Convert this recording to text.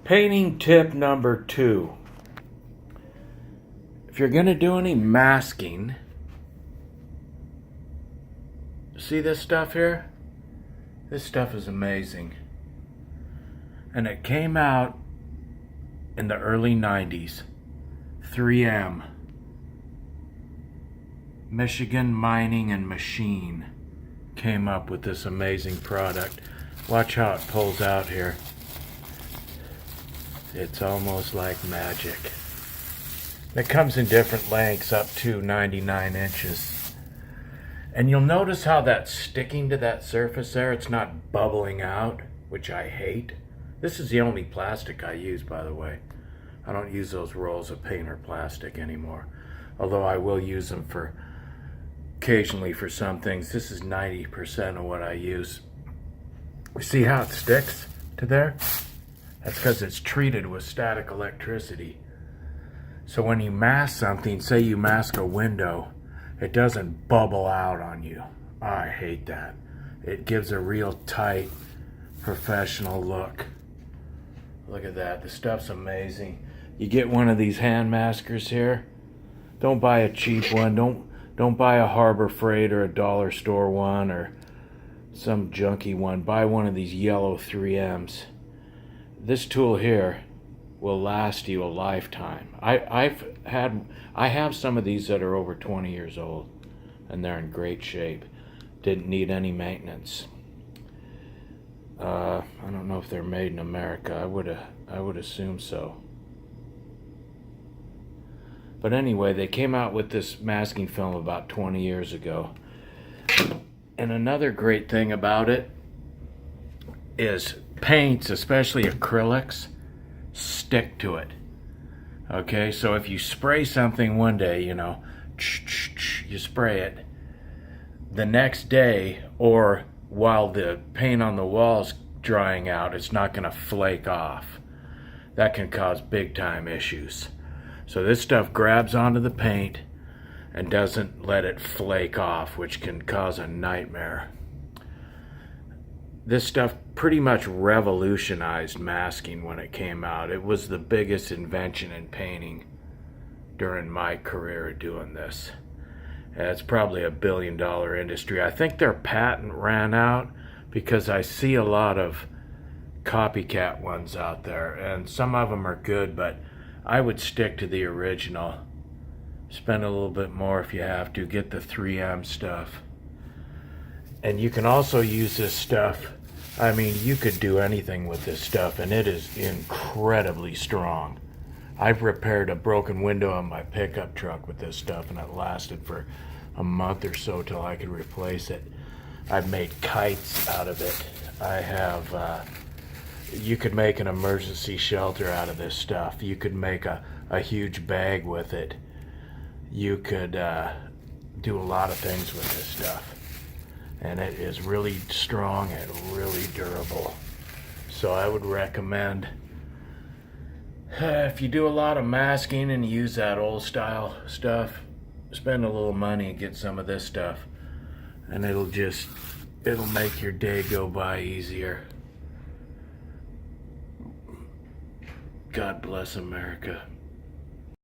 Painting tip number 2. If you're going to do any masking, see this stuff here? This stuff is amazing. And it came out in the early 90s. 3M. Michigan Mining and Machine came up with this amazing product. Watch how it pulls out here. It's almost like magic. It comes in different lengths up to 99 inches. And you'll notice how that's sticking to that surface there. It's not bubbling out, which I hate. This is the only plastic I use, by the way. I don't use those rolls of paint or plastic anymore. Although I will use them for occasionally for some things. This is 90% of what I use. You see how it sticks to there? That's because it's treated with static electricity. So when you mask something, say you mask a window, it doesn't bubble out on you. I hate that. It gives a real tight, professional look. Look at that. The stuff's amazing. You get one of these hand maskers here. Don't buy a cheap one. Don't buy a Harbor Freight or a dollar store one or some junky one. Buy one of these yellow 3Ms. This tool here will last you a lifetime. I have some of these that are over 20 years old, and they're in great shape. Didn't need any maintenance. I don't know if they're made in America. I would assume so. But anyway, they came out with this masking film about 20 years ago. And another great thing about it is paints, especially acrylics, stick to it. Okay, so if you spray something one day, you spray it. The next day, or while the paint on the wall's drying out, it's not going to flake off. That can cause big time issues. So this stuff grabs onto the paint and doesn't let it flake off, which can cause a nightmare. This stuff pretty much revolutionized masking when it came out. It was the biggest invention in painting during my career doing this. It's probably $1 billion industry. I think their patent ran out because I see a lot of copycat ones out there, and some of them are good, but I would stick to the original. Spend a little bit more if you have to. Get the 3M stuff. And you can also use this stuff. I mean, you could do anything with this stuff, and it is incredibly strong. I've repaired a broken window on my pickup truck with this stuff, and it lasted for a month or so till I could replace it. I've made kites out of it. I have, you could make an emergency shelter out of this stuff. You could make a huge bag with it. You could do a lot of things with this stuff. And it is really strong and really durable. So I would recommend, if you do a lot of masking and use that old style stuff, spend a little money and get some of this stuff. And it'll make your day go by easier. God bless America.